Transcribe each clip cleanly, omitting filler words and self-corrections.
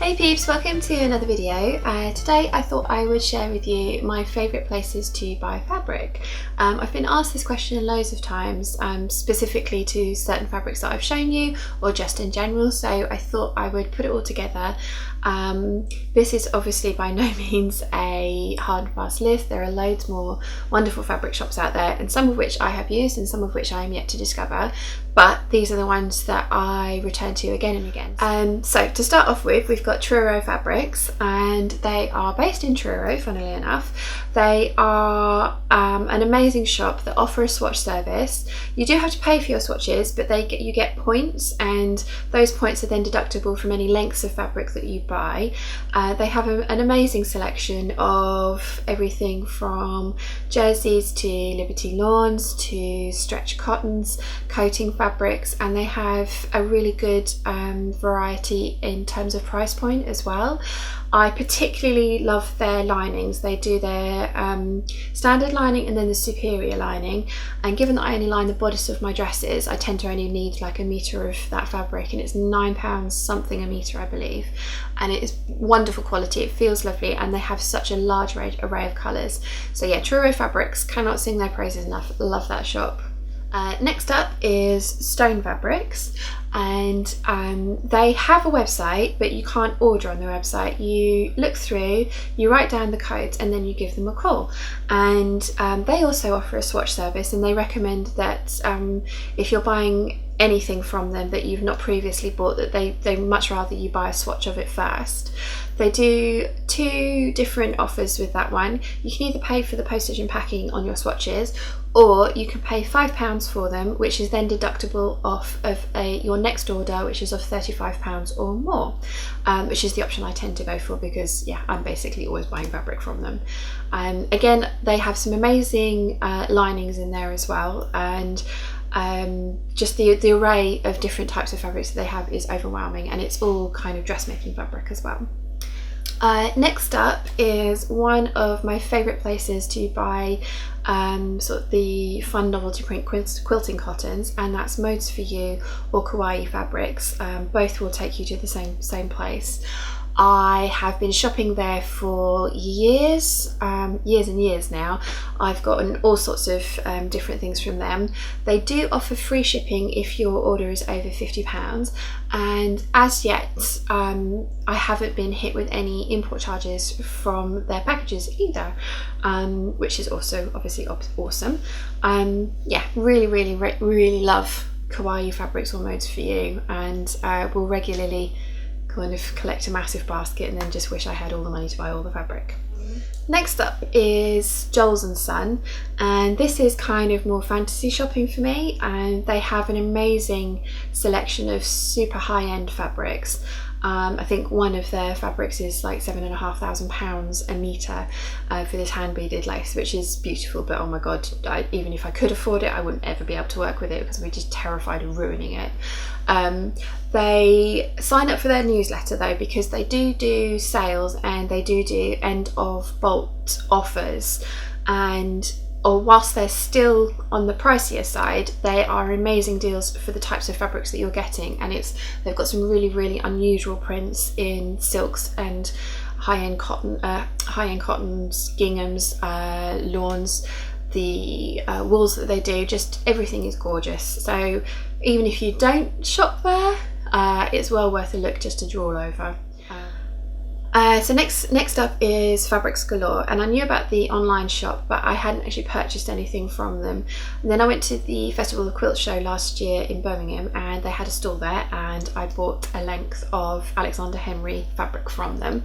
Hey peeps, welcome to another video. Today I thought I would share with you my favourite places to buy fabric. I've been asked this question loads of times, specifically to certain fabrics that I've shown you or just in general, so I thought I would put it all together. This is obviously by no means a hard and fast list. There are loads more wonderful fabric shops out there, and some of which I have used and some of which I am yet to discover, but these are the ones that I return to again and again. So to start off with, we've got Truro Fabrics, and they are based in Truro, funnily enough. They are an amazing shop that offer a swatch service. You do have to pay for your swatches, but you get points, and those points are then deductible from any lengths of fabric that you buy. They have an amazing selection of everything from jerseys to Liberty lawns to stretch cottons, coating fabrics, and they have a really good variety in terms of price point as well. I particularly love their linings. They do their standard lining and then the superior lining, and given that I only line the bodice of my dresses, I tend to only need like a metre of that fabric, and it's £9 something a metre I believe, and it is wonderful quality. It feels lovely, and they have such a large array of colours. So yeah, Truro Fabrics, cannot sing their praises enough. Love that shop. Next up is Stone Fabrics, and they have a website, but you can't order on their website. You look through, you write down the codes, and then you give them a call. And they also offer a swatch service, and they recommend that if you're buying anything from them that you've not previously bought, that they much rather you buy a swatch of it first. They do two different offers with that one. You can either pay for the postage and packing on your swatches, or you can pay £5 for them, which is then deductible off of your next order, which is of £35 or more, which is the option I tend to go for because yeah, I'm basically always buying fabric from them. Again, they have some amazing linings in there as well, and just the array of different types of fabrics that they have is overwhelming, and it's all kind of dressmaking fabric as well. Next up is one of my favourite places to buy sort of the fun novelty print quilting cottons, and that's Modes For You or Kawaii Fabrics. Both will take you to the same place. I have been shopping there for years and years now. I've gotten all sorts of different things from them. They do offer free shipping if your order is over £50, and as yet I haven't been hit with any import charges from their packages either, which is also obviously awesome. Yeah, really love Kawaii Fabrics or Modes For You, and will regularly kind of collect a massive basket and then just wish I had all the money to buy all the fabric. Next up is Joel's and Son, and this is kind of more fantasy shopping for me, and they have an amazing selection of super high-end fabrics. I think one of their fabrics is like £7,500 a metre for this hand beaded lace, which is beautiful, but oh my god, even if I could afford it, I wouldn't ever be able to work with it because we're just terrified of ruining it. They sign up for their newsletter though, because they do sales, and they do end of bolt offers, and whilst they're still on the pricier side, they are amazing deals for the types of fabrics that you're getting, and they've got some really unusual prints in silks and high-end cottons, ginghams, lawns, the wools that they do, just everything is gorgeous. So even if you don't shop there, it's well worth a look just to draw over. So next up is Fabrics Galore, and I knew about the online shop, but I hadn't actually purchased anything from them. And then I went to the Festival of Quilt show last year in Birmingham, and they had a stall there, and I bought a length of Alexander Henry fabric from them.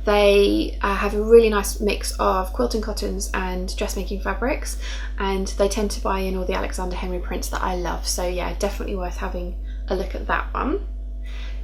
They have a really nice mix of quilting cottons and dressmaking fabrics, and they tend to buy in all the Alexander Henry prints that I love, so yeah, definitely worth having a look at that one.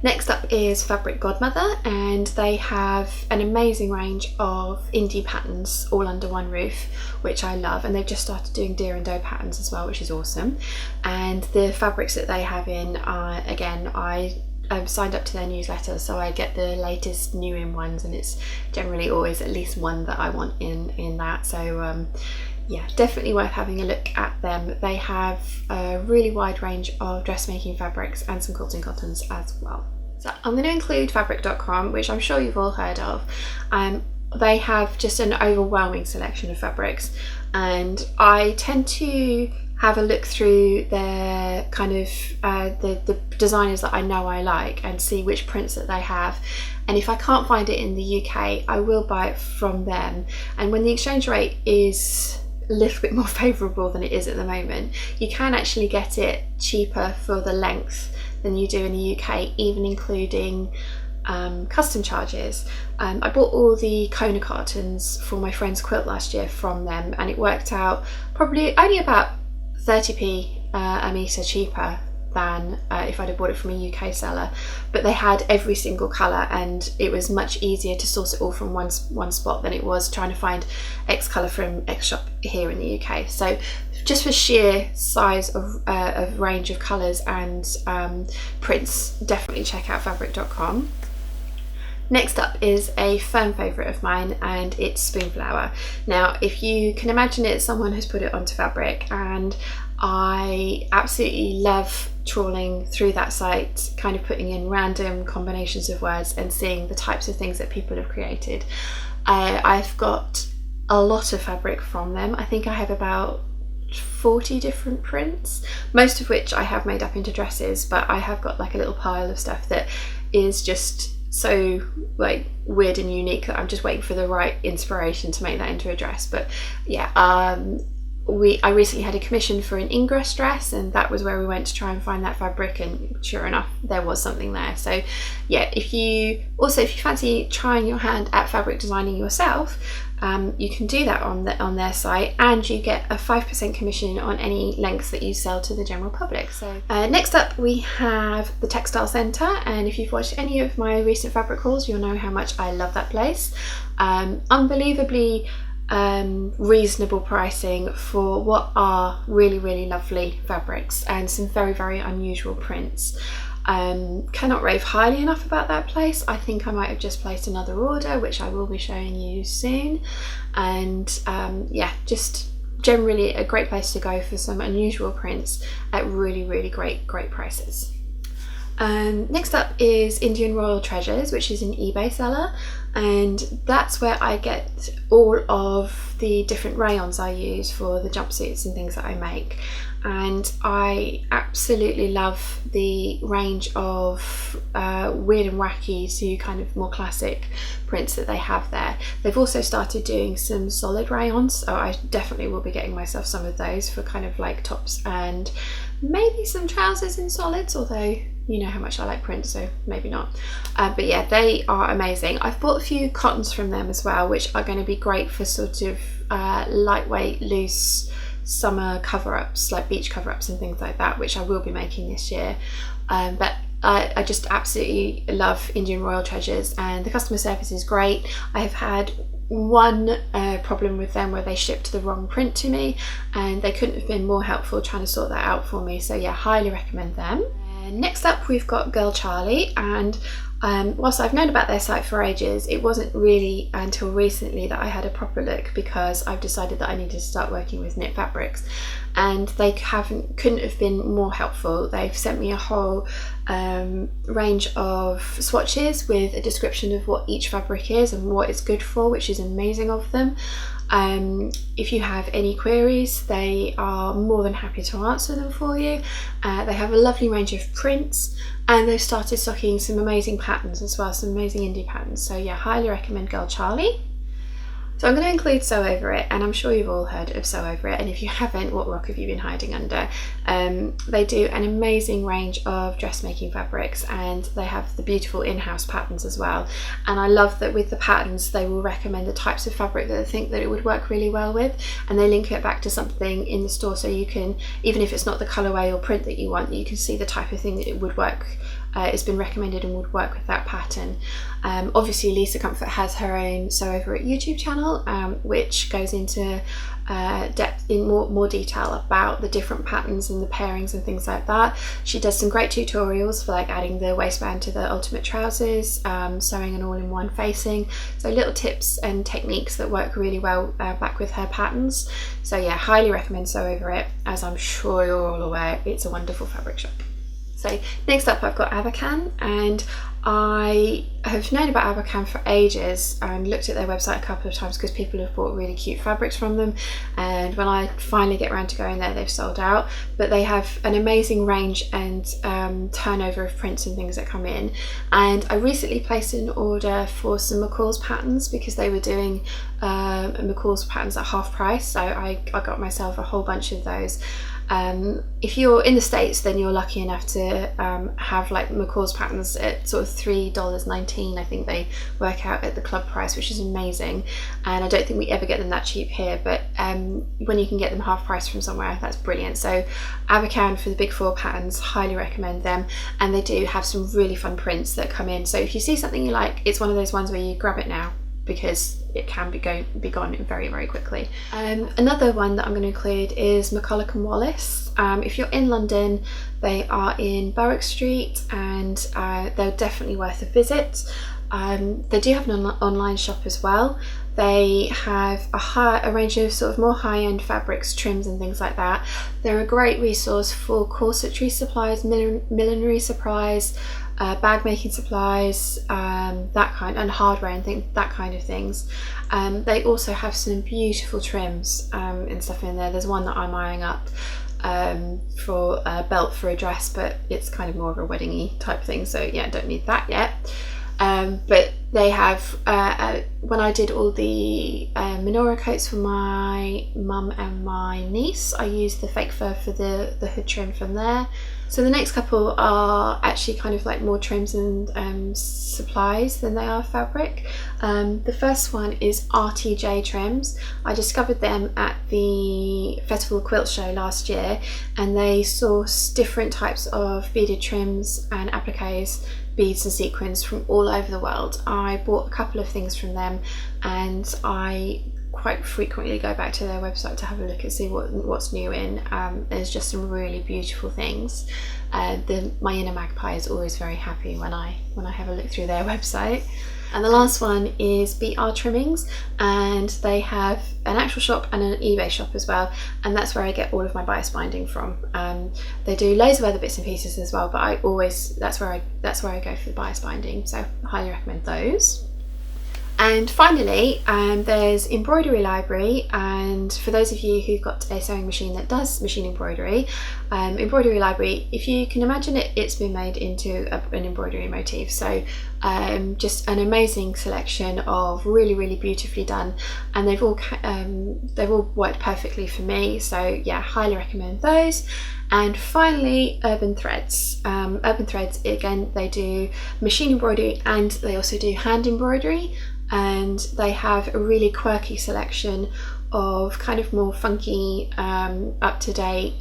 Next up is Fabric Godmother, and they have an amazing range of indie patterns all under one roof, which I love, and they've just started doing deer and doe patterns as well, which is awesome. And the fabrics that they have in, again, I signed up to their newsletter, so I get the latest new in ones, and it's generally always at least one that I want in that, so yeah, definitely worth having a look at them. They have a really wide range of dressmaking fabrics and some quilting cottons as well. So I'm going to include fabric.com, which I'm sure you've all heard of. They have just an overwhelming selection of fabrics, and I tend to have a look through their kind of the designers that I know I like and see which prints that they have. And if I can't find it in the UK, I will buy it from them. And when the exchange rate is a little bit more favourable than it is at the moment, you can actually get it cheaper for the length than you do in the UK, even including custom charges. I bought all the Kona cartons for my friend's quilt last year from them, and it worked out probably only about 30p a metre cheaper than if I'd have bought it from a UK seller. But they had every single colour, and it was much easier to source it all from one spot than it was trying to find X colour from X shop here in the UK. So just for sheer size of range of colours and prints, definitely check out fabric.com. Next up is a firm favourite of mine, and it's Spoonflower. Now, if you can imagine it, someone has put it onto fabric, and I absolutely love trawling through that site, kind of putting in random combinations of words and seeing the types of things that people have created. I've got a lot of fabric from them. I think I have about 40 different prints, most of which I have made up into dresses, but I have got like a little pile of stuff that is just so like weird and unique that I'm just waiting for the right inspiration to make that into a dress. But yeah, I recently had a commission for an ingress dress, and that was where we went to try and find that fabric, and sure enough there was something there. So yeah, if you fancy trying your hand at fabric designing yourself, you can do that on their site, and you get a 5% commission on any lengths that you sell to the general public. So next up we have the Textile Centre, and if you've watched any of my recent fabric hauls, you'll know how much I love that place. Unbelievably reasonable pricing for what are really lovely fabrics and some very unusual prints. Cannot rave highly enough about that place. I think I might have just placed another order, which I will be showing you soon. And yeah, just generally a great place to go for some unusual prints at really great prices. Next up is Indian Royal Treasures, which is an eBay seller, and that's where I get all of the different rayons I use for the jumpsuits and things that I make. And I absolutely love the range of weird and wacky to kind of more classic prints that they have there. They've also started doing some solid rayons, so I definitely will be getting myself some of those for kind of like tops and maybe some trousers in solids, although you know how much I like print, so maybe not. But yeah, they are amazing. I've bought a few cottons from them as well, which are going to be great for sort of lightweight, loose summer cover-ups, like beach cover-ups and things like that, which I will be making this year. But I just absolutely love Indian Royal Treasures, and the customer service is great. I have had one problem with them where they shipped the wrong print to me, and they couldn't have been more helpful trying to sort that out for me. So yeah, highly recommend them. Next up we've got Girl Charlie, and whilst I've known about their site for ages, it wasn't really until recently that I had a proper look, because I've decided that I needed to start working with knit fabrics, and they couldn't have been more helpful. They've sent me a whole range of swatches with a description of what each fabric is and what it's good for, which is amazing of them. If you have any queries, they are more than happy to answer them for you. They have a lovely range of prints, and they've started stocking some amazing patterns as well, some amazing indie patterns. So yeah, highly recommend Girl Charlie. So I'm going to include Sew Over It, and I'm sure you've all heard of Sew Over It, and if you haven't, what rock have you been hiding under? They do an amazing range of dressmaking fabrics, and they have the beautiful in-house patterns as well. And I love that with the patterns they will recommend the types of fabric that they think that it would work really well with, and they link it back to something in the store, so you can, even if it's not the colourway or print that you want, you can see the type of thing that it would work. It's been recommended and would work with that pattern. Obviously Lisa Comfort has her own Sew Over It YouTube channel, which goes into depth in more detail about the different patterns and the pairings and things like that. She does some great tutorials for like adding the waistband to the ultimate trousers, sewing an all-in-one facing, so little tips and techniques that work really well back with her patterns. So yeah, highly recommend Sew Over It. As I'm sure you're all aware, it's a wonderful fabric shop. So next up I've got ABAKHAN, and I have known about ABAKHAN for ages and looked at their website a couple of times because people have bought really cute fabrics from them, and when I finally get around to going there they've sold out. But they have an amazing range and turnover of prints and things that come in, and I recently placed an order for some MACCULLOCH patterns because they were doing MACCULLOCH patterns at half price, so I got myself a whole bunch of those. If you're in the States, then you're lucky enough to have like MACCULLOCH patterns at sort of $3.19, I think they work out at the club price, which is amazing, and I don't think we ever get them that cheap here, but when you can get them half price from somewhere, that's brilliant. So ABAKHAN for the big four patterns, highly recommend them, and they do have some really fun prints that come in. So if you see something you like, it's one of those ones where you grab it now because it can be gone very, very quickly. Another one that I'm going to include is MACCULLOCH and WALLIS. If you're in London, they are in Berwick Street, and they're definitely worth a visit. They do have an online shop as well. They have a range of sort of more high-end fabrics, trims and things like that. They're a great resource for corsetry supplies, millinery supplies, bag making supplies, that kind, and hardware and that kind of things. They also have some beautiful trims and stuff in there. There's one that I'm eyeing up for a belt for a dress, but it's kind of more of a wedding-y type thing, so yeah, don't need that yet. But they have, when I did all the menorah coats for my mum and my niece, I used the fake fur for the hood trim from there. So the next couple are actually kind of like more trims and supplies than they are fabric. The first one is Aarti trims. I discovered them at the Festival Quilt Show last year, and they source different types of beaded trims and appliques, beads and sequins from all over the world. I bought a couple of things from them, and I quite frequently go back to their website to have a look and see what's new in. There's just some really beautiful things. My inner magpie is always very happy when I have a look through their website. And the last one is Trimmings, and they have an actual shop and an eBay shop as well, and that's where I get all of my bias binding from. They do loads of other bits and pieces as well, but that's where I go for the bias binding, so I highly recommend those. And finally, there's Embroidery Library, and for those of you who've got a sewing machine that does machine embroidery, Embroidery Library, if you can imagine it, it's been made into an embroidery motif. So just an amazing selection of really, really beautifully done, and they've all worked perfectly for me. So yeah, highly recommend those. And finally, Urban Threads. Urban Threads, again, they do machine embroidery and they also do hand embroidery, and they have a really quirky selection of kind of more funky, up-to-date,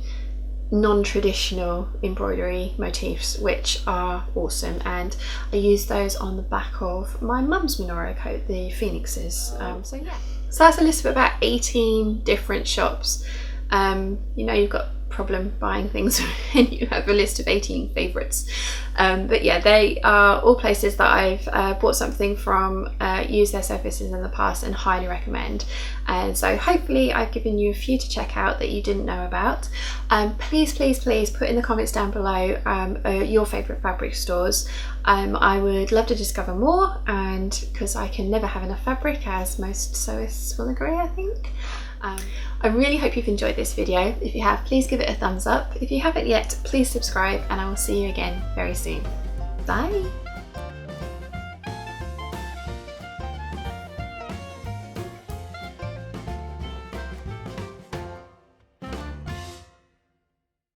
non-traditional embroidery motifs, which are awesome, and I use those on the back of my mum's menorah coat, the Phoenixes. So yeah, so that's a list of about 18 different shops. You know, you've got problem buying things when you have a list of 18 favourites, but yeah, they are all places that I've bought something from, used their services in the past, and highly recommend. And so hopefully I've given you a few to check out that you didn't know about. Please put in the comments down below your favourite fabric stores. I would love to discover more, and because I can never have enough fabric, as most sewists will agree, I think. I really hope you've enjoyed this video. If you have, please give it a thumbs up. If you haven't yet, please subscribe, and I will see you again very soon. Bye!